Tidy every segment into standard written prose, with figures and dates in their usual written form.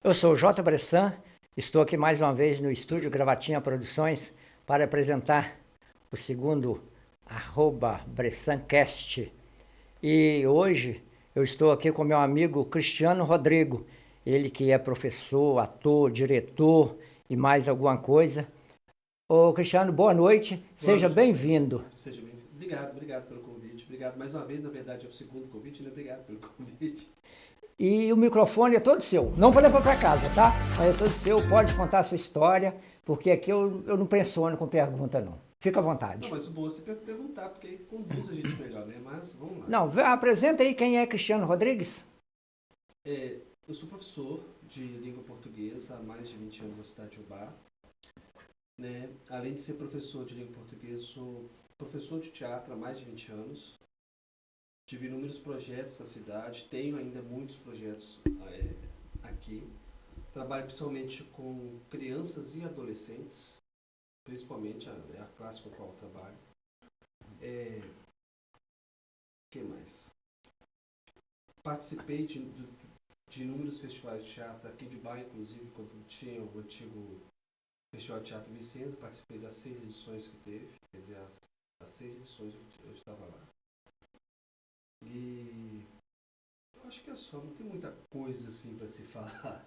Eu sou o J. Bressan, estou aqui mais uma vez no estúdio Gravatinha Produções para apresentar o segundo @BressanCast. E hoje eu estou aqui com meu amigo Cristiano Rodrigo, ele que é professor, ator, diretor e mais alguma coisa. Ô Cristiano, boa noite, seja bem-vindo. Seja bem-vindo. Obrigado pelo convite. Obrigado mais uma vez, na verdade é o segundo convite, né? Obrigado pelo convite. E o microfone é todo seu, não para levar para casa, tá? Mas é todo seu, pode contar a sua história, porque aqui eu não pressiono com pergunta não. Fica à Não, vontade. mas o bom é você perguntar, porque aí conduz a gente melhor, né? Mas vamos lá. Não, apresenta aí quem é Cristiano Rodrigues. Eu sou professor de língua portuguesa há mais de 20 anos na cidade de Ubá. Né? Além de ser professor de língua portuguesa, sou professor de teatro há mais de 20 anos. Tive inúmeros projetos na cidade, tenho ainda muitos projetos aqui. Trabalho principalmente com crianças e adolescentes, principalmente a classe com a qual eu trabalho. O que mais? Participei de inúmeros festivais de teatro aqui de Bahia, inclusive quando tinha o antigo Festival de Teatro Vicenza, participei das 6 edições que teve, quer dizer, as 6 edições eu estava lá. E eu acho que é só, não tem muita coisa assim para se falar.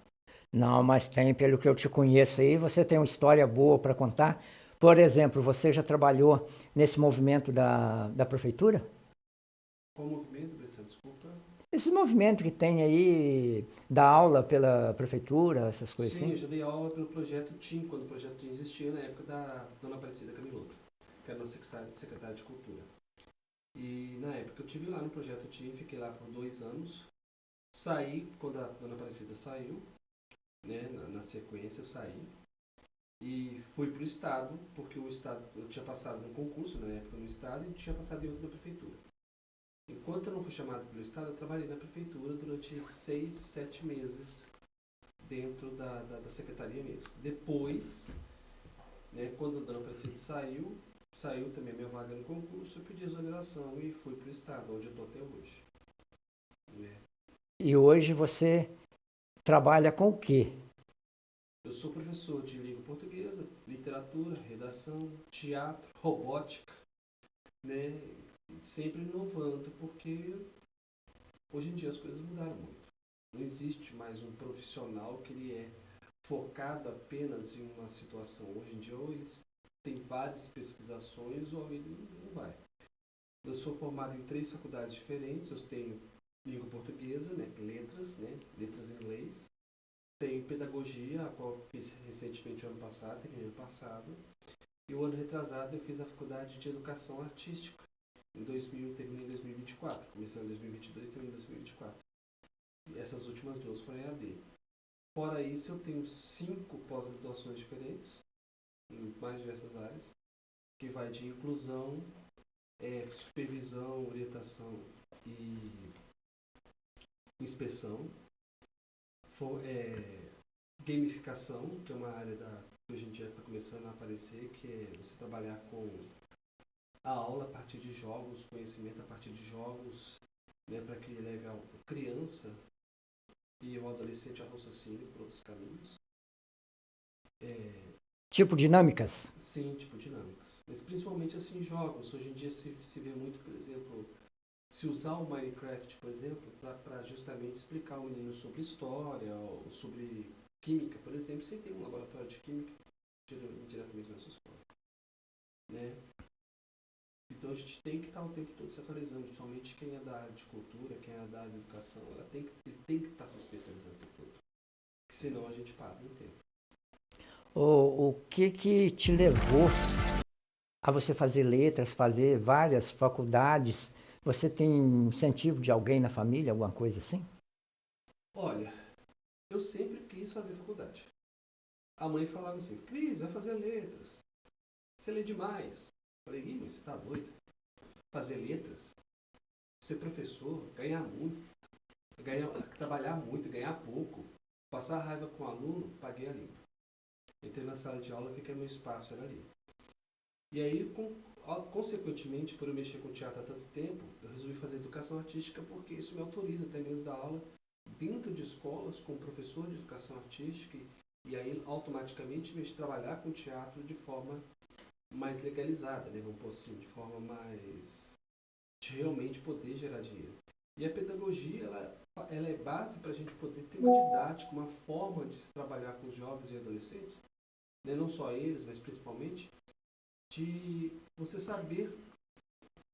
Não, mas tem, pelo que eu te conheço aí, você tem uma história boa para contar. Por exemplo, você já trabalhou nesse movimento da prefeitura? Qual o movimento, Bressan? Desculpa. Esse movimento que tem aí, da aula pela prefeitura, essas coisas Sim, eu assim? já dei aula pelo projeto TIM, quando o projeto TIM existia, na época da Dona Aparecida Camiloto, que era nossa secretária de Cultura. E na época eu estive lá no projeto TIM, fiquei lá por 2 anos. Saí quando a Dona Aparecida saiu, né, na sequência eu saí. E fui para o Estado, porque o Estado, eu tinha passado num concurso na época no Estado e tinha passado em outro na Prefeitura. Enquanto eu não fui chamado pelo Estado, eu trabalhei na Prefeitura durante 6, 7 meses dentro da Secretaria mesmo. Depois, né, quando a Dona Aparecida saiu também a minha vaga no concurso, eu pedi exoneração e fui para o Estado, onde eu estou até hoje. Né? E hoje você trabalha com o quê? Eu sou professor de língua portuguesa, literatura, redação, teatro, robótica, né? Sempre inovando, porque hoje em dia as coisas mudaram muito. Não existe mais um profissional que ele é focado apenas em uma situação. Hoje em dia, ou ele tem várias pesquisações, ou ele não vai. Eu sou formado em 3 faculdades diferentes. Eu tenho língua portuguesa, né, letras em inglês. Tenho pedagogia, a qual fiz recentemente o ano passado, terminei ano passado. E o ano retrasado eu fiz a faculdade de educação artística. Terminei em 2024. Comecei em 2022 e terminei em 2024. E essas últimas 2 foram EAD. Fora isso, eu tenho 5 pós-graduações diferentes, em mais diversas áreas, que vai de inclusão, supervisão, orientação e inspeção. Gamificação, que é uma área que hoje em dia está começando a aparecer, que é você trabalhar com a aula a partir de jogos, conhecimento a partir de jogos, né, para que leve a criança e o adolescente a raciocínio por outros caminhos. Tipo dinâmicas? Sim, tipo dinâmicas. Mas principalmente assim jogos. Hoje em dia se vê muito, por exemplo, se usar o Minecraft, por exemplo, para justamente explicar ao menino sobre história ou sobre química, por exemplo, você tem um laboratório de química diretamente na sua escola. Né? Então a gente tem que estar o tempo todo se atualizando, principalmente quem é da área de cultura, quem é da área de educação, ela tem que estar se especializando o tempo todo. Porque senão a gente para no tempo. O que te levou a você fazer letras, fazer várias faculdades? Você tem incentivo de alguém na família, alguma coisa assim? Olha, eu sempre quis fazer faculdade. A mãe falava assim, Cris, vai fazer letras. Você lê demais. Eu falei, mas você tá doido? Fazer letras? Ser professor, ganhar muito, trabalhar muito, ganhar pouco, passar raiva com o aluno, paguei a língua. Entrei na sala de aula, vi que meu espaço era ali. E aí, consequentemente, por eu mexer com teatro há tanto tempo, eu resolvi fazer educação artística porque isso me autoriza até mesmo dar aula dentro de escolas com professor de educação artística e aí automaticamente, em vez de trabalhar com teatro de forma mais legalizada, né? Vamos pôr assim, de forma mais de realmente poder gerar dinheiro. E a pedagogia, ela é base para a gente poder ter uma didática, uma forma de se trabalhar com os jovens e adolescentes, né? Não só eles, mas principalmente, de você saber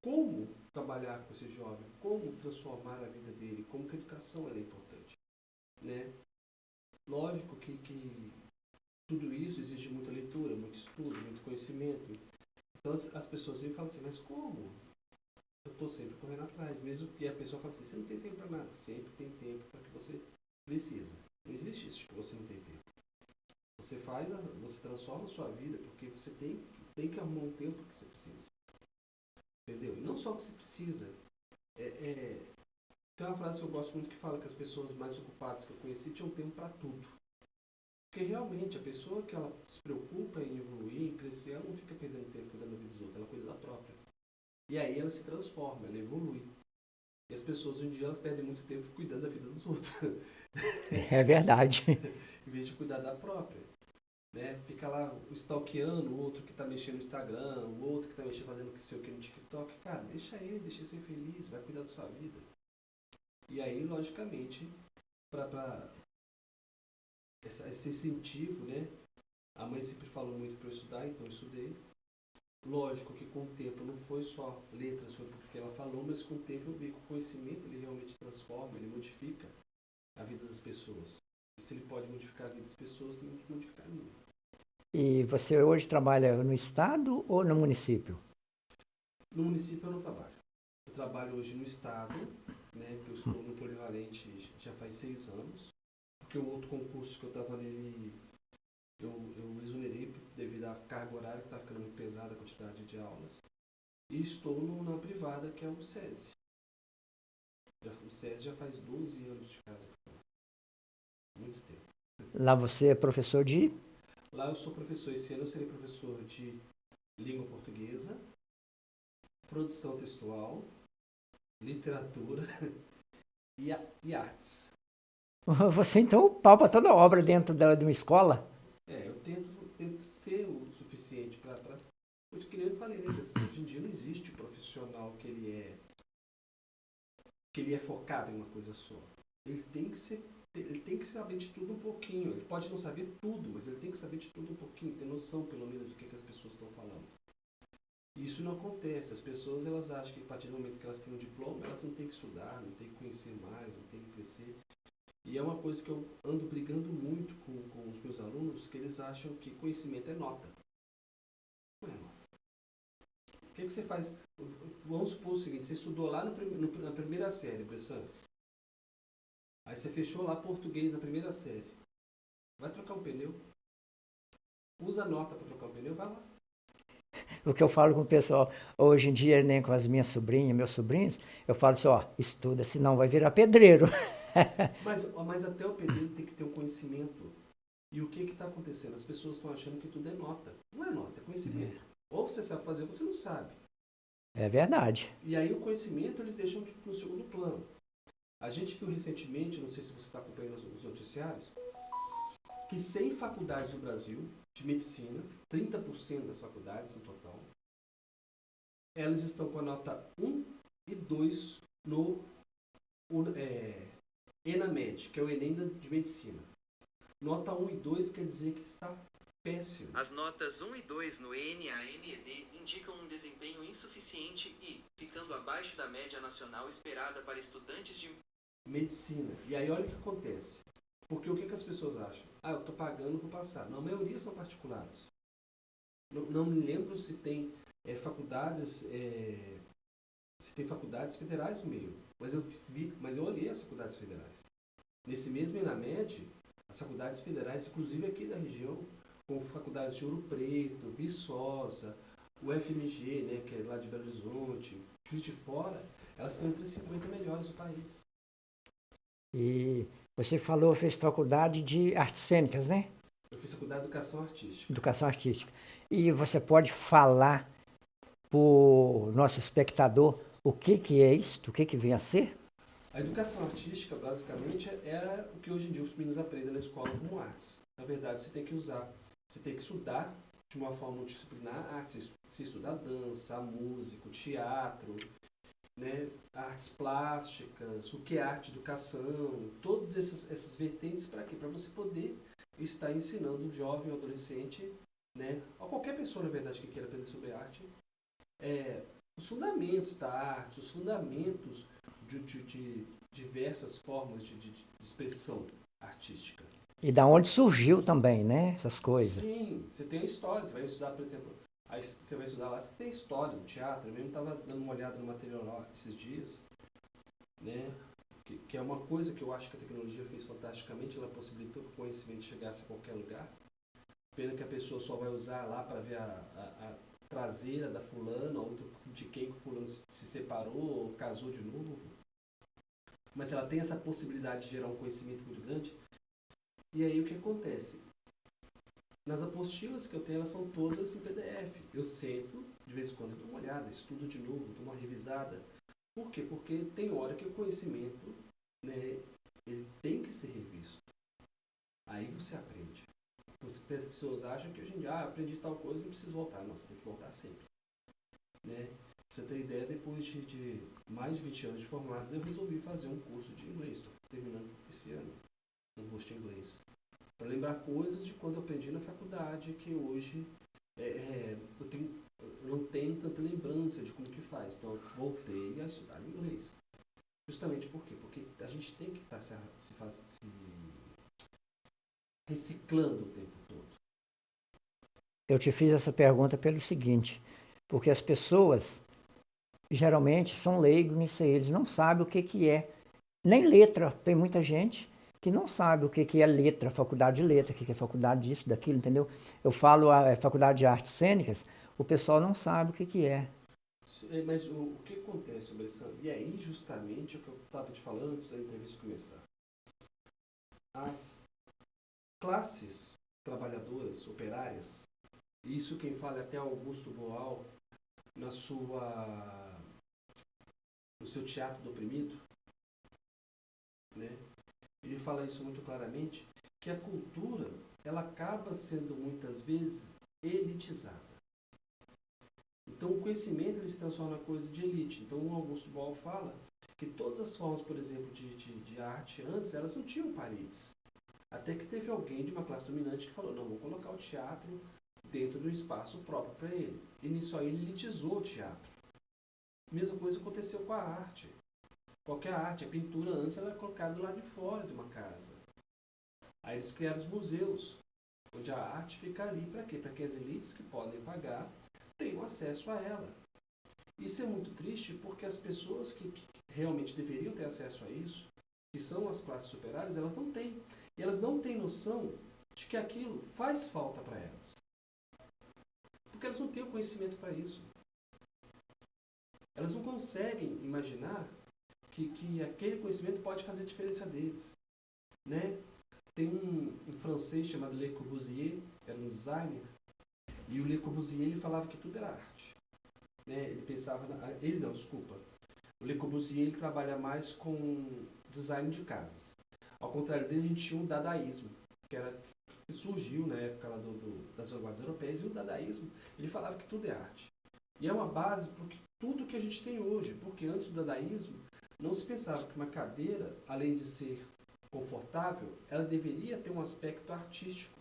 como trabalhar com esse jovem, como transformar a vida dele, como que a educação é importante, né? Lógico que tudo isso exige muita leitura, muito estudo, muito conhecimento. Então as pessoas vêm e falam assim, mas como? Eu estou sempre correndo atrás, mesmo que a pessoa fale assim, você não tem tempo para nada, sempre tem tempo para o que você precisa. Não existe isso de que você não tem tempo. Você você transforma a sua vida porque você tem que arrumar um tempo que você precisa. Entendeu? E não só o que você precisa. Tem uma frase que eu gosto muito que fala que as pessoas mais ocupadas que eu conheci tinham tempo para tudo. Porque realmente a pessoa que ela se preocupa em evoluir, em crescer, ela não fica perdendo tempo cuidando da vida dos outros, ela cuida da própria. E aí ela se transforma, ela evolui. E as pessoas hoje em dia elas perdem muito tempo cuidando da vida dos outros. É verdade. Em vez de cuidar da própria. Né? Fica lá stalkeando o outro que está mexendo no Instagram, o outro que está mexendo fazendo o que sei o que no TikTok. Cara, deixa ele ser feliz, vai cuidar da sua vida. E aí, logicamente, para esse incentivo, né? A mãe sempre falou muito para eu estudar, então eu estudei. Lógico que com o tempo não foi só letras, foi porque ela falou, mas com o tempo eu vi que o conhecimento ele realmente transforma, ele modifica a vida das pessoas. E se ele pode modificar a vida das pessoas, também tem que modificar a minha. E você hoje trabalha no estado ou no município? No município eu não trabalho. Eu trabalho hoje no estado, né? Eu estou no Polivalente já faz 6 anos. Porque o outro concurso que eu estava nele, eu exonerei devido à carga horária que está ficando muito pesada, a quantidade de aulas. E estou na privada, que é o SESI. O SESI já faz 12 anos de casa. Muito tempo. Lá você é professor de? Lá eu sou professor. Esse ano eu serei professor de língua portuguesa, produção textual, literatura e artes. Você então palpa toda a obra dentro de uma escola? Eu tento ser o suficiente para... Que nem eu falei, né? Hoje em dia não existe um profissional que ele é focado em uma coisa só. Ele tem que saber de tudo um pouquinho. Ele pode não saber tudo, mas ele tem que saber de tudo um pouquinho, ter noção pelo menos do que as pessoas estão falando. E isso não acontece. As pessoas elas acham que a partir do momento que elas têm um diploma, elas não têm que estudar, não têm que conhecer mais, não têm que crescer. E é uma coisa que eu ando brigando muito com os meus alunos, que eles acham que conhecimento é nota. Não é nota. O que você faz? Vamos supor o seguinte, você estudou lá na primeira série, Bressan. Aí você fechou lá português na primeira série. Vai trocar um pneu. Usa a nota para trocar um pneu, vai lá. O que eu falo com o pessoal, hoje em dia, nem com as minhas sobrinhas, meus sobrinhos, eu falo assim, estuda, senão vai virar pedreiro. Mas até o pedreiro tem que ter um conhecimento. E o que está acontecendo? As pessoas estão achando que tudo é nota. Não é nota, é conhecimento. Ou você sabe fazer ou você não sabe. É verdade. E aí o conhecimento eles deixam no segundo plano. A gente viu recentemente, não sei se você está acompanhando os noticiários, que 100 faculdades no Brasil, de medicina, 30% das faculdades no total, elas estão com a nota 1 e 2 no ENAMED, que é o Enem de Medicina. Nota 1 e 2 quer dizer que está péssimo. As notas 1 e 2 no ENAMED indicam um desempenho insuficiente e, ficando abaixo da média nacional esperada para estudantes de medicina. E aí olha o que acontece. Porque o que as pessoas acham? Eu estou pagando, vou passar. Não, a maioria são particulares. Não me lembro se tem faculdades federais no meio. Mas eu olhei as faculdades federais. Nesse mesmo ENAMED, as faculdades federais, inclusive aqui da região, como faculdades de Ouro Preto, Viçosa, o FMG, né, que é lá de Belo Horizonte, Juiz de Fora, elas estão entre as 50 melhores do país. E você fez faculdade de artes cênicas, né? Eu fiz faculdade de Educação Artística. Educação Artística. E você pode falar para o nosso espectador o que é isto, o que vem a ser? A educação artística, basicamente, é o que hoje em dia os meninos aprendem na escola como artes. Na verdade, você tem que estudar de uma forma multidisciplinar artes. Você estudar dança, música, teatro, né, artes plásticas, o que é arte educação, todas essas vertentes para quê? Para você poder estar ensinando um jovem, um adolescente, né, ou qualquer pessoa, na verdade, que queira aprender sobre arte, os fundamentos da arte, os fundamentos de diversas formas de expressão artística. E da onde surgiu também, né? Essas coisas. Sim, você tem a história, você vai estudar, por exemplo, aí você vai estudar lá, você tem a história do teatro. Eu mesmo estava dando uma olhada no material lá esses dias, né? Que é uma coisa que eu acho que a tecnologia fez fantasticamente, ela possibilitou que o conhecimento chegasse a qualquer lugar. Pena que a pessoa só vai usar lá para ver a traseira da fulana, ou de quem o fulano se separou, ou casou de novo. Mas ela tem essa possibilidade de gerar um conhecimento muito grande. E aí o que acontece? Nas apostilas que eu tenho, elas são todas em PDF. Eu sento, de vez em quando eu dou uma olhada, estudo de novo, dou uma revisada. Por quê? Porque tem hora que o conhecimento, né, ele tem que ser revisto. Aí você aprende. As pessoas acham que hoje em dia, eu aprendi tal coisa e não preciso voltar. Não, você tem que voltar sempre. Né? Pra você ter ideia, depois de mais de 20 anos de formados, eu resolvi fazer um curso de inglês. Estou terminando esse ano um curso de inglês. Para lembrar coisas de quando eu aprendi na faculdade, que hoje eu não tenho tanta lembrança de como que faz. Então eu voltei a estudar inglês. Justamente por quê? Porque a gente tem que estar se reciclando o tempo todo. Eu te fiz essa pergunta pelo seguinte, porque as pessoas geralmente são leigos nisso aí, eles não sabem o que é. Nem letra, tem muita gente que não sabe o que é letra, faculdade de letra, o que é faculdade disso, daquilo, entendeu? Eu falo a faculdade de artes cênicas, o pessoal não sabe o que é. Mas o que acontece, Alessandro? E aí justamente o que eu estava te falando antes da entrevista começar. As classes trabalhadoras, operárias, isso quem fala é até Augusto Boal, no seu Teatro do Oprimido, né? Ele fala isso muito claramente, que a cultura, ela acaba sendo muitas vezes elitizada. Então o conhecimento ele se transforma em coisa de elite. Então o Augusto Boal fala que todas as formas, por exemplo, de arte antes, elas não tinham paredes. Até que teve alguém de uma classe dominante que falou, não, vou colocar o teatro dentro do espaço próprio para ele. E nisso aí ele elitizou o teatro. A mesma coisa aconteceu com a arte. Qualquer arte, a pintura antes ela era colocada do lado de fora de uma casa. Aí eles criaram os museus, onde a arte fica ali para quê? Para que as elites que podem pagar tenham acesso a ela. Isso é muito triste porque as pessoas que realmente deveriam ter acesso a isso, que são as classes superiores, elas não têm. E elas não têm noção de que aquilo faz falta para elas. Porque elas não têm o conhecimento para isso. Elas não conseguem imaginar que aquele conhecimento pode fazer a diferença deles. Né? Tem um francês chamado Le Corbusier, era um designer, e o Le Corbusier ele falava que tudo era arte. Né? Ele pensava... O Le Corbusier ele trabalha mais com design de casas. Ao contrário dele, a gente tinha o dadaísmo, que surgiu na época lá das vanguardas europeias, e o dadaísmo, ele falava que tudo é arte. E é uma base para tudo que a gente tem hoje, porque antes do dadaísmo, não se pensava que uma cadeira, além de ser confortável, ela deveria ter um aspecto artístico.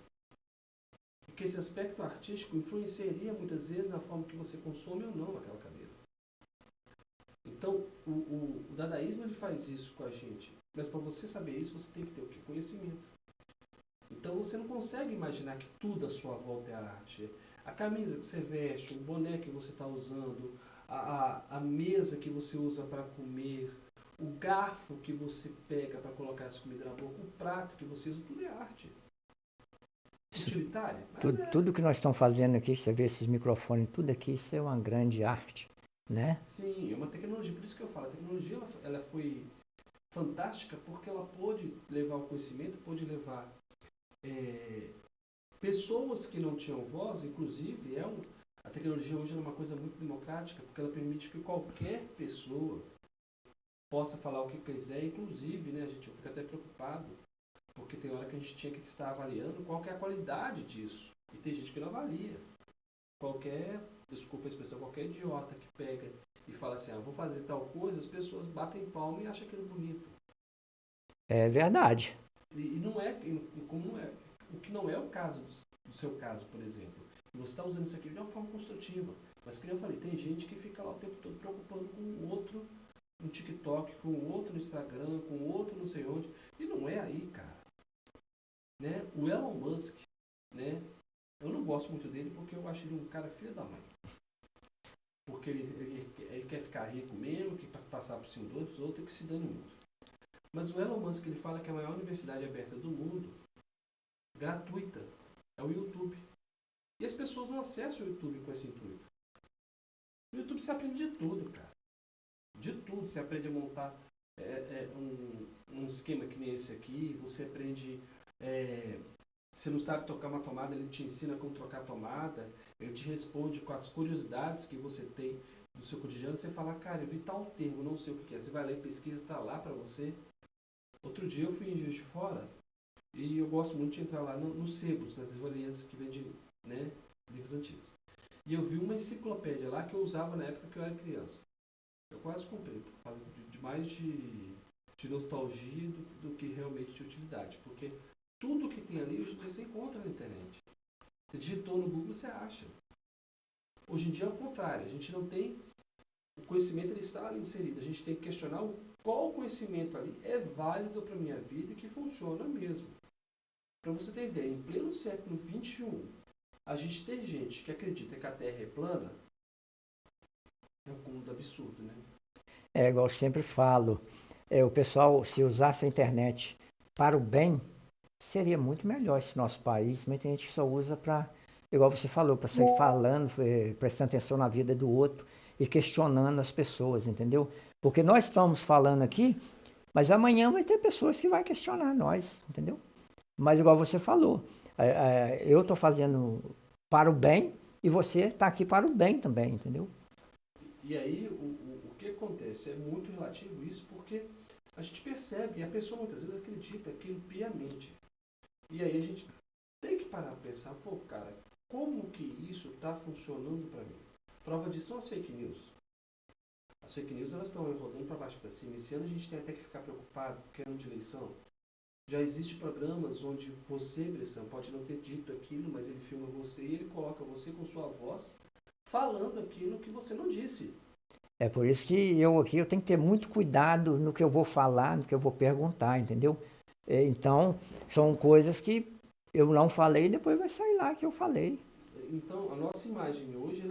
Porque esse aspecto artístico influenciaria muitas vezes na forma que você consome ou não aquela cadeira. Então, o dadaísmo ele faz isso com a gente. Mas para você saber isso, você tem que ter o quê? Conhecimento. Então você não consegue imaginar que tudo à sua volta é arte. A camisa que você veste, o boné que você está usando, a mesa que você usa para comer, o garfo que você pega para colocar essa comida na boca, o prato que você usa, tudo é arte. Utilitária? Tudo que nós estamos fazendo aqui, você vê esses microfones, tudo aqui, isso é uma grande arte, né? Sim, é uma tecnologia, por isso que eu falo, a tecnologia ela foi fantástica porque ela pôde levar o conhecimento, pôde levar pessoas que não tinham voz, inclusive, a tecnologia hoje é uma coisa muito democrática, porque ela permite que qualquer pessoa possa falar o que quiser, inclusive, né, a gente fica até preocupado, porque tem hora que a gente tinha que estar avaliando qual que é a qualidade disso. E tem gente que não avalia. Desculpa a expressão, qualquer idiota que pega e fala assim, vou fazer tal coisa, as pessoas batem palma e acham aquilo bonito. É verdade. E não é, como não é, o que não é o caso do seu caso, por exemplo. E você está usando isso aqui de uma forma construtiva. Mas, como eu falei, tem gente que fica lá o tempo todo preocupando com o outro no TikTok, com o outro no Instagram, com o outro não sei onde. E não é aí, cara. Né? O Elon Musk, né? Eu não gosto muito dele porque eu acho ele um cara filho da mãe. Porque ele quer ficar rico mesmo, que passar por cima dos outros e que se dane muito. Mas o Elon Musk, ele fala que a maior universidade aberta do mundo, gratuita, é o YouTube. E as pessoas não acessam o YouTube com esse intuito. No YouTube você aprende de tudo, cara. De tudo. Você aprende a montar um esquema que nem esse aqui. Você aprende... você não sabe tocar uma tomada, ele te ensina como trocar a tomada. Ele te responde com as curiosidades que você tem do seu cotidiano. Você fala, cara, eu vi tal termo, não sei o que é. Você vai lá e pesquisa, está lá para você. Outro dia eu fui em Juiz de Fora e eu gosto muito de entrar lá nos sebos, nas livrarias que vendem, né, livros antigos. E eu vi uma enciclopédia lá que eu usava na época que eu era criança. Eu quase comprei, por causa de mais de nostalgia do que realmente de utilidade. Porque tudo que tem ali hoje em dia você encontra na internet. Você digitou no Google, você acha. Hoje em dia é o contrário. A gente não tem... O conhecimento ele está ali inserido. A gente tem que questionar qual conhecimento ali é válido para a minha vida e que funciona mesmo. Para você ter ideia, em pleno século XXI, a gente ter gente que acredita que a Terra é plana é um cúmulo absurdo, né? É igual eu sempre falo, o pessoal, se usasse a internet para o bem, seria muito melhor esse nosso país, mas tem gente que só usa para, igual você falou, para sair falando, prestando atenção na vida do outro e questionando as pessoas, entendeu? Porque nós estamos falando aqui, mas amanhã vai ter pessoas que vão questionar nós, entendeu? Mas igual você falou, eu estou fazendo para o bem e você está aqui para o bem também, entendeu? E aí, o que acontece? É muito relativo isso, porque a gente percebe, e a pessoa muitas vezes acredita aquilo piamente. E aí a gente tem que parar para pensar, pô, cara, como que isso está funcionando para mim? Prova disso são as fake news. As fake news, elas estão rodando para baixo para cima. Esse ano a gente tem até que ficar preocupado, porque é ano de eleição. Já existem programas onde você, Bressan, pode não ter dito aquilo, mas ele filma você e ele coloca você com sua voz falando aquilo que você não disse. É por isso que eu tenho que ter muito cuidado no que eu vou falar, no que eu vou perguntar, entendeu? Então, são coisas que eu não falei e depois vai sair lá que eu falei. Então, a nossa imagem hoje,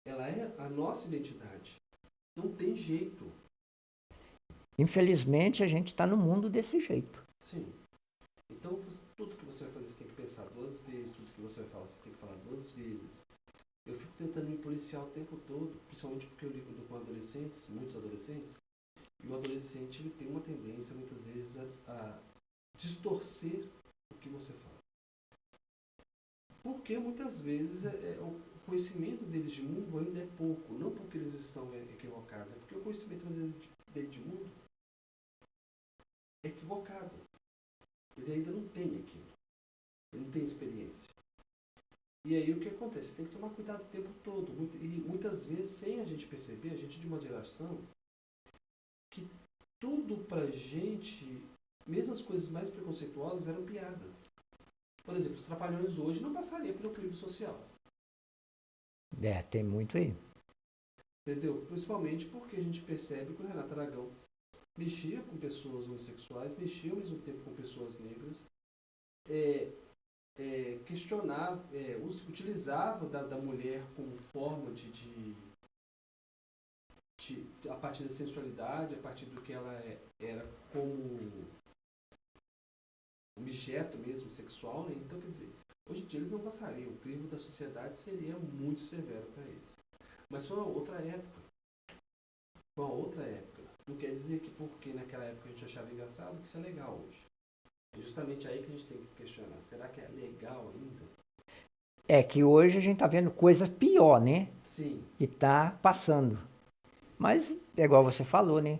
ela é a nossa identidade. Não tem jeito. Infelizmente, a gente está no mundo desse jeito. Sim. Então, tudo que você vai fazer, você tem que pensar duas vezes. Tudo que você vai falar, você tem que falar duas vezes. Eu fico tentando me policiar o tempo todo, principalmente porque eu lido com adolescentes, muitos adolescentes, e o adolescente ele tem uma tendência, muitas vezes, a distorcer o que você fala. Porque, muitas vezes, o conhecimento deles de mundo ainda é pouco. Não porque eles estão equivocados, é porque o conhecimento deles de mundo é equivocado. Ele ainda não tem aquilo. Ele não tem experiência. E aí o que acontece? Você tem que tomar cuidado o tempo todo. E muitas vezes, sem a gente perceber, a gente é de uma geração que tudo pra gente, mesmo as coisas mais preconceituosas, eram piada. Por exemplo, os Trapalhões hoje não passaria pelo crivo social. Tem muito aí. Entendeu? Principalmente porque a gente percebe que o Renato Aragão mexia com pessoas homossexuais, mexia ao mesmo tempo com pessoas negras, questionava, utilizava da mulher como forma a partir da sensualidade, a partir do que ela era como objeto mesmo sexual, né? Então, quer dizer, hoje em dia eles não passariam, o crivo da sociedade seria muito severo para eles. Mas foi uma outra época. Foi uma outra época. Não quer dizer que porque naquela época a gente achava engraçado, que isso é legal hoje. É justamente aí que a gente tem que questionar. Será que é legal ainda? É que hoje a gente tá vendo coisa pior, né? Sim. E tá passando. Mas é igual você falou, né?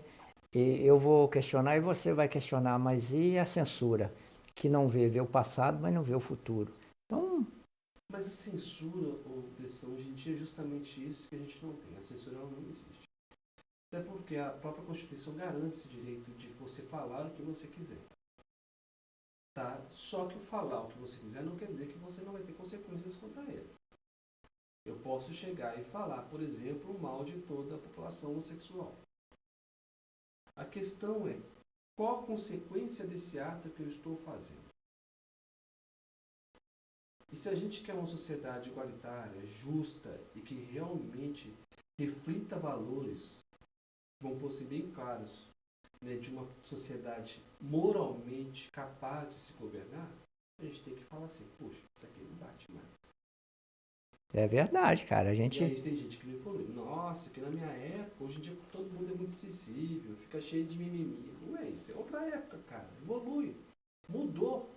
E eu vou questionar e você vai questionar, mas e a censura? Que não vê o passado, mas não vê o futuro. Então, Mas a censura ou pressão hoje em dia é justamente isso que a gente não tem. A censura ela não existe. Até porque a própria Constituição garante esse direito de você falar o que você quiser. Tá? Só que o falar o que você quiser não quer dizer que você não vai ter consequências contra ele. Eu posso chegar e falar, por exemplo, o mal de toda a população homossexual. A questão é, qual a consequência desse ato que eu estou fazendo? E se a gente quer uma sociedade igualitária, justa e que realmente reflita valores, vão ser bem claros, né, de uma sociedade moralmente capaz de se governar, a gente tem que falar assim, puxa, isso aqui não bate mais. é verdade, cara. A E aí gente. tem gente que me falou, nossa, que na minha época, hoje em dia todo mundo é muito sensível, fica cheio de mimimi. Não é isso, é outra época, cara. Evolui. Mudou.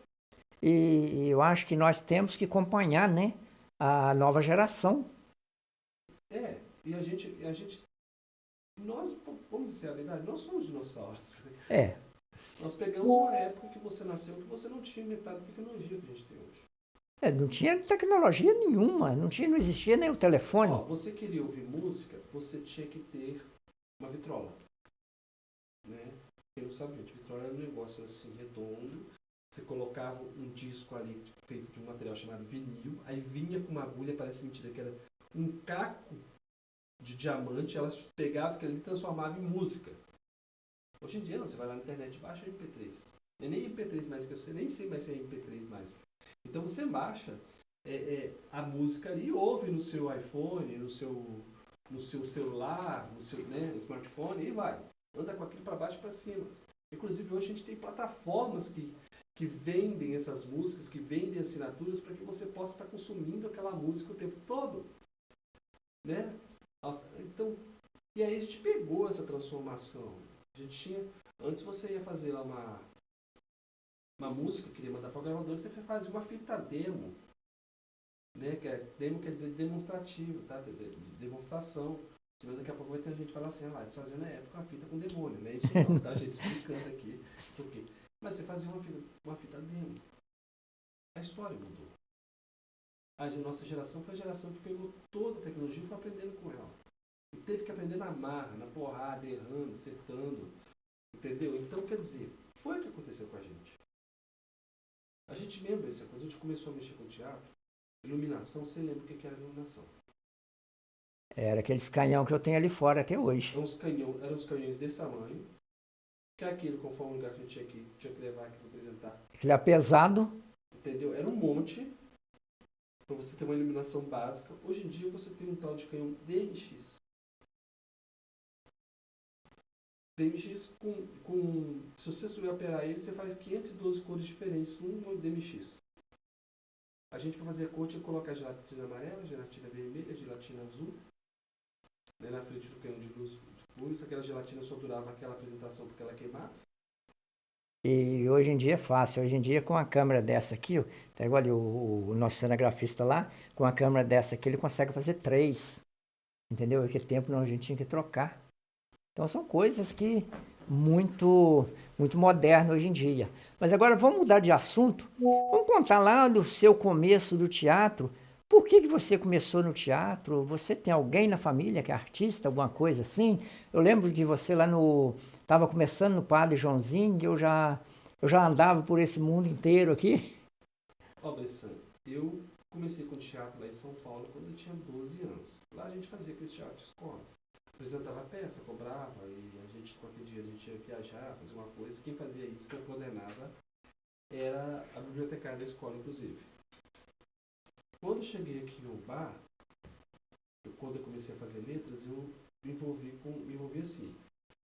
E eu acho que nós temos que acompanhar, né? A nova geração. É, e a gente, nós, vamos dizer a verdade, nós somos dinossauros. É. Nós pegamos uma época que você nasceu que você não tinha metade da tecnologia que a gente tem hoje. Não tinha tecnologia nenhuma, não existia nem o telefone. Ó, você queria ouvir música, você tinha que ter uma vitrola. Né? Quem não sabe, gente, vitrola era um negócio assim, redondo. Você colocava um disco ali feito de um material chamado vinil, aí vinha com uma agulha, parece mentira, que era um caco de diamante, ela pegava aquilo ali e transformava em música. Hoje em dia não, você vai lá na internet e baixa MP3. É nem MP3 mais que eu sei, nem sei mais se é MP3 mais. Então você baixa a música ali e ouve no seu iPhone, no seu celular, no seu no smartphone e vai. Anda com aquilo para baixo e para cima. Inclusive hoje a gente tem plataformas que vendem essas músicas, que vendem assinaturas para que você possa estar consumindo aquela música o tempo todo. Né? Então, e aí a gente pegou essa transformação. A gente tinha, antes você ia fazer lá uma música, queria mandar para o gravador, você fazia uma fita demo. Né? Demo quer dizer demonstrativo, tá? Demonstração. Daqui a pouco vai ter gente que fala assim, eles faziam na época uma fita com demônio, né? Isso não, tá? A gente explicando aqui por quê. Mas você fazia uma fita demo. A história mudou. A nossa geração foi a geração que pegou toda a tecnologia e foi aprendendo com ela. E teve que aprender na marra, na porrada, errando, acertando. Entendeu? Então, quer dizer, foi o que aconteceu com a gente. A gente lembra isso, quando a gente começou a mexer com teatro, iluminação, você lembra o que era iluminação? Era aqueles canhão que eu tenho ali fora até hoje. Eram uns canhões desse tamanho, que aquilo, conforme o lugar que a gente tinha que levar aqui para apresentar. Aquele é pesado. Entendeu? Era um monte, para você ter uma iluminação básica. Hoje em dia você tem um tal de canhão DMX. DMX se você souber operar ele, você faz 512 cores diferentes num DMX. A gente, para fazer a cor, tinha que colocar gelatina amarela, gelatina vermelha, gelatina azul, né, na frente do canhão de luz. Aquela gelatina só durava aquela apresentação porque ela queimava. E hoje em dia é fácil. Hoje em dia, com uma câmera dessa aqui, tá igual ali o nosso cinegrafista lá, com uma câmera dessa aqui, ele consegue fazer 3. Entendeu? Naquele tempo não, a gente tinha que trocar. Então são coisas que muito modernas hoje em dia. Mas agora vamos mudar de assunto. Vamos contar lá do seu começo do teatro. Por que você começou no teatro? Você tem alguém na família que é artista, alguma coisa assim? Eu lembro de você lá no... Estava começando no Padre Joãozinho, eu já andava por esse mundo inteiro aqui. Bressan, eu comecei com teatro lá em São Paulo quando eu tinha 12 anos. Lá a gente fazia aquele teatro de escola. Apresentava peça, cobrava, e a gente, qualquer dia, a gente ia viajar, fazer uma coisa. Quem fazia isso, quem coordenava, era a bibliotecária da escola, inclusive. Quando eu cheguei aqui no bar, quando eu comecei a fazer letras, eu me envolvi assim.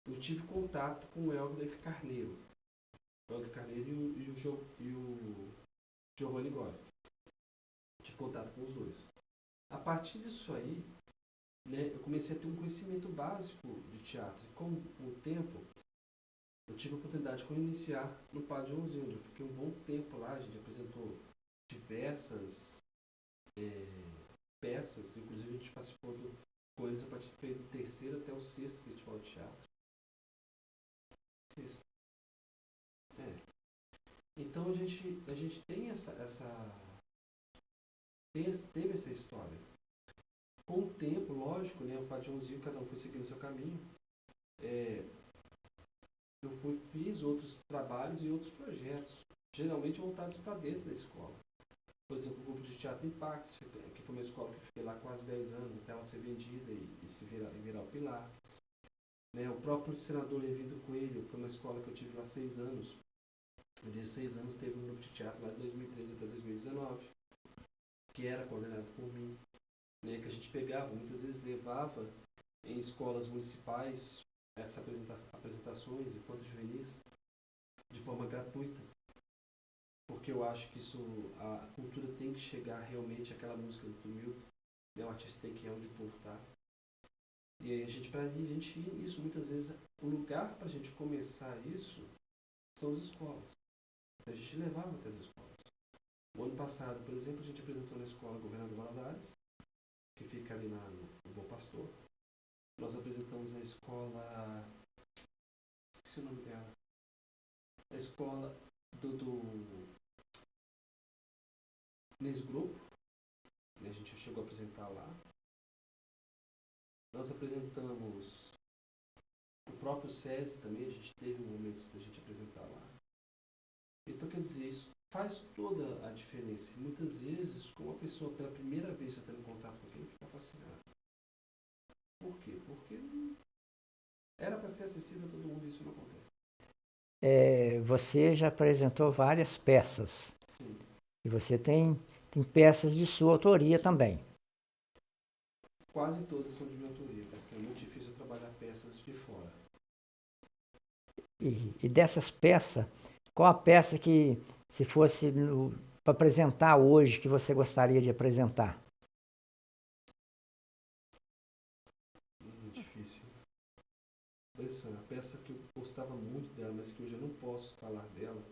Eu tive contato com o Helder Carneiro. O Helder Carneiro e o Giovanni Gori. Tive contato com os dois. A partir disso aí, né, eu comecei a ter um conhecimento básico de teatro. E com o tempo, eu tive a oportunidade de iniciar no Padre Joãozinho. Eu fiquei um bom tempo lá, a gente apresentou diversas peças, inclusive a gente participou Com eles eu participei do 3º até o 6º Festival de Teatro. 6º. Então a gente tem teve essa história. Com o tempo, lógico, né, o Padre Joãozinho, cada um foi seguindo o seu caminho. Eu fiz outros trabalhos e outros projetos, geralmente voltados para dentro da escola. Por exemplo, o grupo de teatro Impactos, que foi uma escola que eu fiquei lá quase 10 anos, até ela ser vendida e virar o pilar. Né, o próprio senador Levindo Coelho, foi uma escola que eu tive lá 6 anos. E desses 6 anos teve um grupo de teatro lá de 2013 até 2019, que era coordenado por mim, né, que a gente pegava, muitas vezes levava em escolas municipais essas apresentações infantos juvenis de forma gratuita, porque eu acho que a cultura tem que chegar realmente àquela música do Milton, né, o artista tem que ir onde o povo está. E aí para a gente ir nisso, muitas vezes o lugar para a gente começar isso são as escolas. Então a gente levava até as escolas. O ano passado, por exemplo, a gente apresentou na escola Governador Valadares, que fica ali no Bom Pastor. Nós apresentamos na escola... Esqueci o nome dela. A escola nesse grupo. A gente chegou a apresentar lá. Nós apresentamos o próprio SESI também. A gente teve momentos da gente apresentar lá. Então, quer dizer, isso faz toda a diferença. E muitas vezes, como a pessoa pela primeira vez está tendo contato com aquilo, fica fascinado. Por quê? Porque era para ser acessível a todo mundo e isso não acontece. Você já apresentou várias peças. Sim. E você tem peças de sua autoria também. Quase todas são de minha autoria. É muito difícil trabalhar peças de fora. E dessas peças, qual a peça que, se fosse para apresentar hoje, que você gostaria de apresentar? Difícil. A peça que eu gostava muito dela, mas que hoje eu não posso falar dela,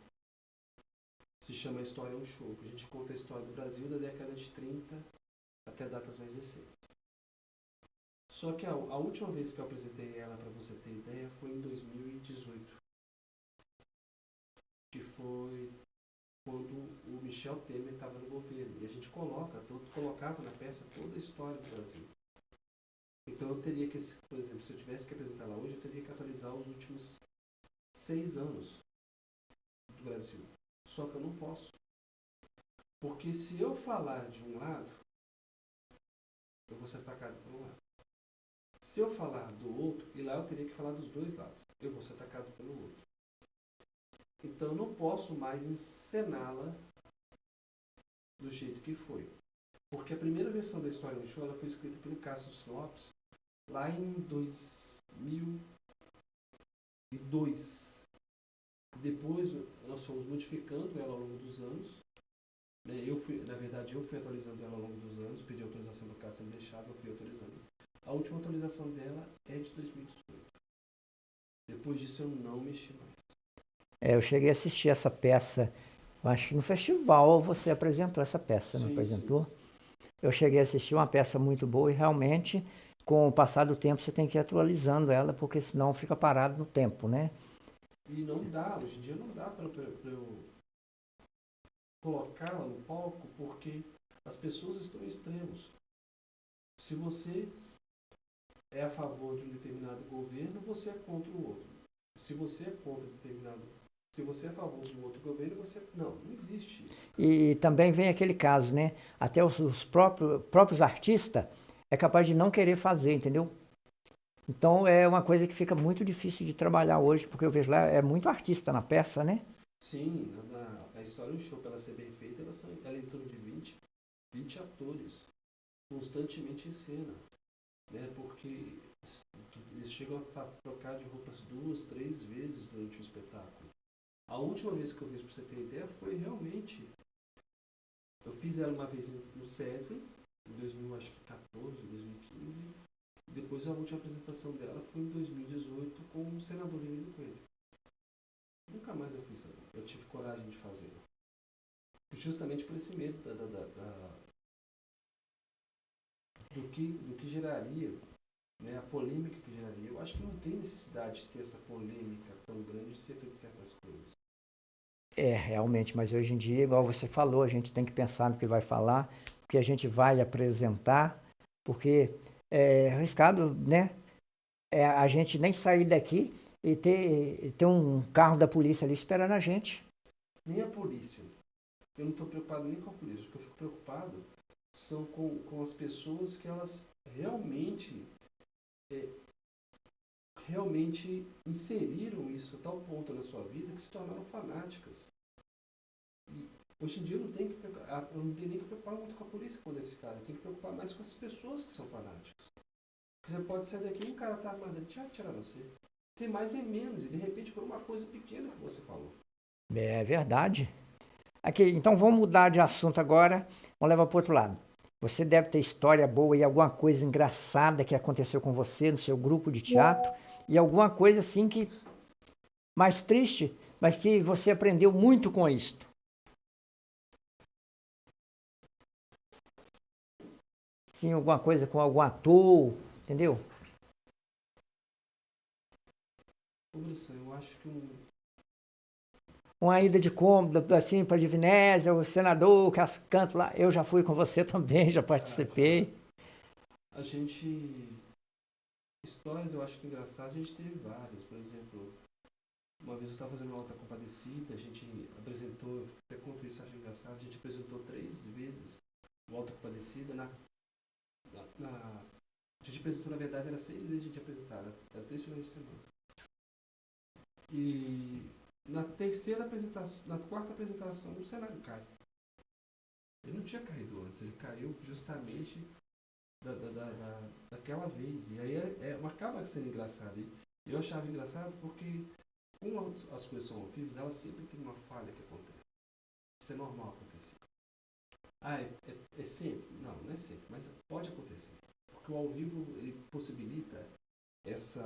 se chama A História é um Show. A gente conta a história do Brasil da década de 30 até datas mais recentes. Só que a última vez que eu apresentei ela, para você ter ideia, foi em 2018. Que foi quando o Michel Temer estava no governo. E a gente colocava na peça toda a história do Brasil. Então eu teria que, por exemplo, se eu tivesse que apresentar lá hoje, eu teria que atualizar os últimos 6 anos do Brasil. Só que eu não posso. Porque se eu falar de um lado, eu vou ser atacado por um lado. Se eu falar do outro, e lá eu teria que falar dos dois lados, eu vou ser atacado pelo outro. Então eu não posso mais encená-la do jeito que foi. Porque a primeira versão da História do Show ela foi escrita pelo Cassius Lopes lá em 2002. Depois nós fomos modificando ela ao longo dos anos. Eu fui atualizando ela ao longo dos anos, pedi autorização do Cássio, ele deixava, eu fui autorizando. A última atualização dela é de 2018. Depois disso eu não mexi mais. Eu cheguei a assistir essa peça, eu acho que no festival você apresentou essa peça, não apresentou? Sim. Eu cheguei a assistir uma peça muito boa e realmente, com o passar do tempo, você tem que ir atualizando ela, porque senão fica parado no tempo, né? E não dá, hoje em dia não dá para eu colocá-la no palco, porque as pessoas estão em extremos. Se você é a favor de um determinado governo, você é contra o outro. Se você é contra determinado... Se você é a favor de um outro governo, você... Não existe isso. E também vem aquele caso, né? Até os próprios artistas é capaz de não querer fazer, entendeu? Então é uma coisa que fica muito difícil de trabalhar hoje, porque eu vejo lá, é muito artista na peça, né? Sim, a História do Show, para ela ser bem feita, ela é em torno de 20 atores, constantemente em cena. Né? Porque eles chegam a trocar de roupas 2, 3 vezes durante o espetáculo. A última vez que eu fiz, para você ter ideia, foi realmente... Eu fiz ela uma vez no SESI, em 2014, 2015. Depois a última apresentação dela foi em 2018 com o senador Levindo Coelho. Nunca mais eu fiz ela. Eu tive coragem de fazer. Justamente por esse medo do que geraria né, a polêmica que geraria. Eu acho que não tem necessidade de ter essa polêmica tão grande acerca de certas coisas. Realmente, mas hoje em dia, igual você falou, a gente tem que pensar no que vai falar, o que a gente vai apresentar, porque é arriscado, né? A gente nem sair daqui e ter um carro da polícia ali esperando a gente. Nem a polícia. Eu não estou preocupado nem com a polícia. O que eu fico preocupado são com as pessoas que elas realmente inseriram isso a tal ponto na sua vida que se tornaram fanáticas. E hoje em dia eu não tenho nem que preocupar muito com a polícia quando esse caso. Eu tenho que preocupar mais com as pessoas que são fanáticas. Porque você pode sair daqui e um cara tá armado, ele te atirar você. Tem mais nem menos, e de repente por uma coisa pequena que você falou. É verdade. Aqui, então vamos mudar de assunto agora, vamos levar para o outro lado. Você deve ter história boa e alguma coisa engraçada que aconteceu com você no seu grupo de teatro e alguma coisa assim que mais triste, mas que você aprendeu muito com isto. Sim, alguma coisa com algum ator, entendeu? Eu acho que Uma ida de cômodo, assim, para Divinésia, o senador, que as canto lá. Eu já fui com você também, já participei. A gente... Histórias eu acho que engraçadas, a gente teve várias. Por exemplo, uma vez eu estava fazendo uma Alta Compadecida, a gente apresentou, até conto isso, acho engraçado, a gente apresentou 3 vezes o Alta Compadecida a gente apresentou, na verdade, era 6 vezes a gente apresentava, era 3 finais de semana. E na terceira apresentação, na quarta apresentação, o cenário cai. Ele não tinha caído antes, ele caiu justamente daquela vez. E aí acaba sendo engraçado. E eu achava engraçado porque, como as coisas são ao vivo, elas sempre tem uma falha que acontece. Isso é normal acontecer. É sempre? Não, não é sempre, mas pode acontecer. Porque o ao vivo ele possibilita esse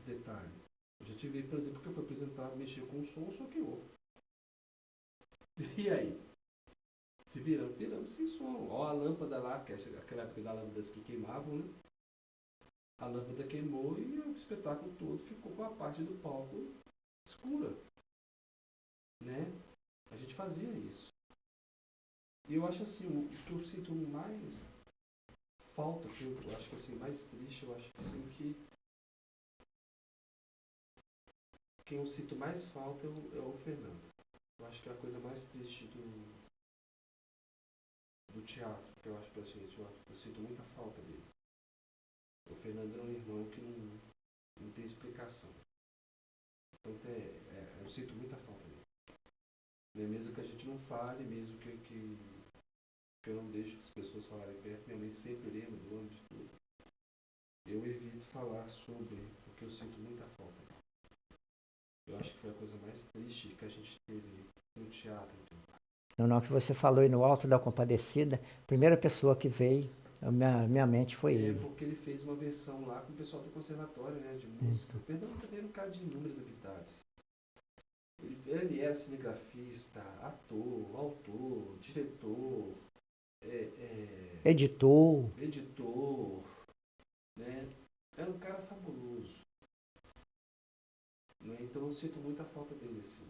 detalhe. Eu já tive, por exemplo, que eu fui apresentar, mexer com o som, só que eu. E aí? Se viramos sem som. Ó, a lâmpada lá, que é aquela época das lâmpadas que queimavam, né? A lâmpada queimou e o espetáculo todo ficou com a parte do palco escura. Né? A gente fazia isso. E eu acho assim, o que eu sinto mais falta, que eu acho que assim, mais triste, eu acho que assim, que quem eu sinto mais falta é o Fernando. Eu acho que é a coisa mais triste do teatro, que eu acho pra gente, eu sinto muita falta dele. O Fernando é um irmão que não tem explicação. Então eu sinto muita falta dele. Mesmo que a gente não fale, mesmo que eu não deixo as pessoas falarem perto, minha mãe sempre lembra do nome de tudo. Eu evito falar sobre, porque eu sinto muita falta dele. Eu acho que foi a coisa mais triste que a gente teve no teatro. Não, que você falou aí no Alto da Compadecida, a primeira pessoa que veio à minha mente foi ele. Porque ele fez uma versão lá com o pessoal do conservatório, né, de música. O Fernando também era um cara de inúmeras habilidades. Ele era cinegrafista, ator, autor, diretor, Editor, né? Era um cara fabuloso. Né? Então eu sinto muita falta dele, assim.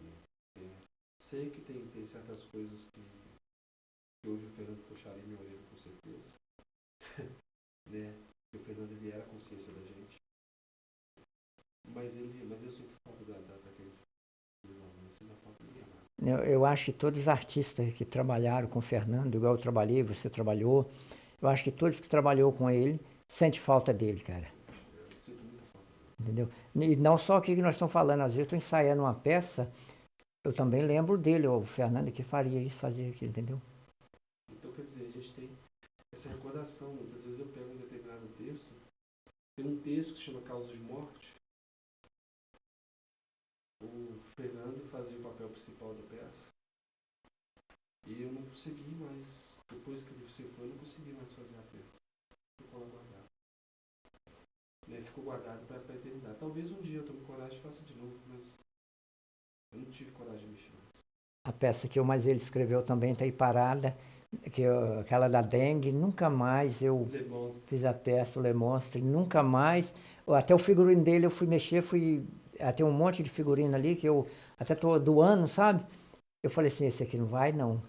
Sei que tem certas coisas que hoje o Fernando puxaria minha orelha, com certeza. Né? O Fernando ele era a consciência da gente. Mas eu sinto falta daquele. Eu sinto a falta de eu acho que todos os artistas que trabalharam com o Fernando, igual eu trabalhei, você trabalhou, eu acho que todos que trabalhou com ele, sente falta dele, cara. Eu sinto muita falta dele. Entendeu? E não só o que nós estamos falando, às vezes eu estou ensaiando uma peça, eu também lembro dele, o Fernando que faria isso, fazia aquilo, entendeu? Então, quer dizer, a gente tem essa recordação. Muitas vezes eu pego um determinado texto, tem um texto que se chama Causa de Morte. O Fernando fazia o papel principal da peça. E eu não consegui mais, depois que ele se foi, eu não consegui mais fazer a peça. Ficou lá guardado. Ficou guardado para a eternidade. Talvez um dia eu tome coragem e faça de novo, mas eu não tive coragem de mexer mais. A peça que o Mais Ele escreveu também está aí parada, aquela da dengue, nunca mais eu Demonstra. fiz a peça, o Le Monstre, nunca mais. Até o figurino dele eu fui mexer, tem um monte de figurino ali que eu até tô doando, sabe? Eu falei assim, esse aqui não vai não.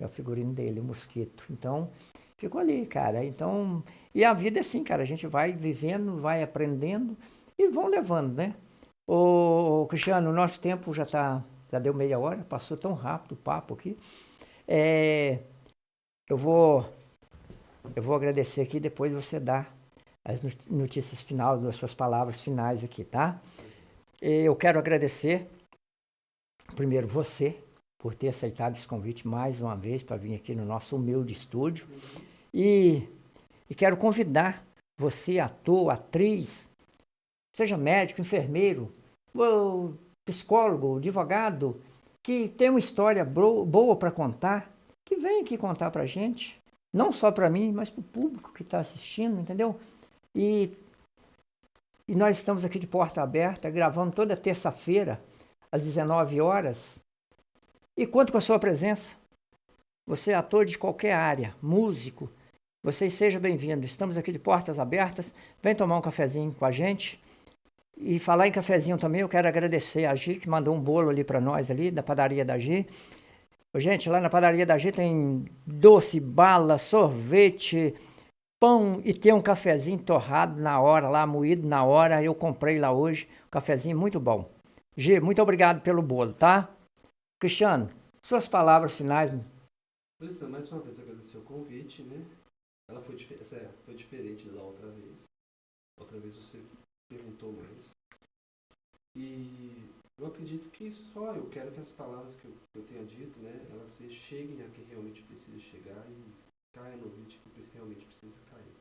É o figurino dele, o mosquito. Então, ficou ali, cara. Então, e a vida é assim, cara, a gente vai vivendo, vai aprendendo e vão levando, né? Ô, Cristiano, o nosso tempo já deu meia hora, passou tão rápido o papo aqui. É, eu vou agradecer aqui, depois você dá as notícias finais, as suas palavras finais aqui, tá? Eu quero agradecer, primeiro, você, por ter aceitado esse convite mais uma vez para vir aqui no nosso humilde estúdio. E quero convidar você, ator, atriz, seja médico, enfermeiro, ou psicólogo, advogado, que tem uma história boa para contar, que vem aqui contar para a gente. Não só para mim, mas para o público que está assistindo, entendeu? E nós estamos aqui de porta aberta, gravando toda terça-feira, às 19 horas. E conto com a sua presença. Você é ator de qualquer área, músico, você seja bem-vindo. Estamos aqui de portas abertas. Vem tomar um cafezinho com a gente. E falar em cafezinho também, eu quero agradecer a Gi, que mandou um bolo ali para nós, ali, da padaria da Gi. Gente, lá na padaria da Gi tem doce, bala, sorvete, pão e tem um cafezinho torrado na hora, lá moído na hora. Eu comprei lá hoje, um cafezinho muito bom. Gi, muito obrigado pelo bolo, tá? Cristiano, suas palavras finais. Precisa mais uma vez agradecer o convite, né? Ela foi diferente da outra vez. Outra vez você perguntou mais. E eu acredito que eu quero que as palavras que eu tenha dito, né, elas cheguem a quem realmente precisa chegar e caia no vídeo que realmente precisa cair.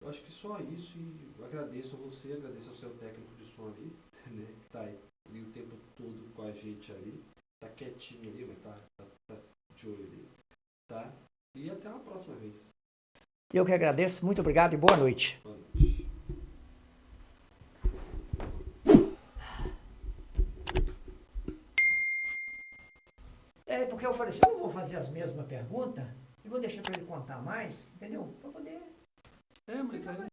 Eu acho que só isso, e eu agradeço a você, agradeço ao seu técnico de som ali, né, que tá aí o tempo todo com a gente ali, tá quietinho ali, mas tá de olho ali, tá? E até uma próxima vez. Eu que agradeço, muito obrigado e boa noite. Boa noite. Porque eu falei assim, eu não vou fazer as mesmas perguntas e vou deixar para ele contar mais, entendeu? Para poder... Mas aí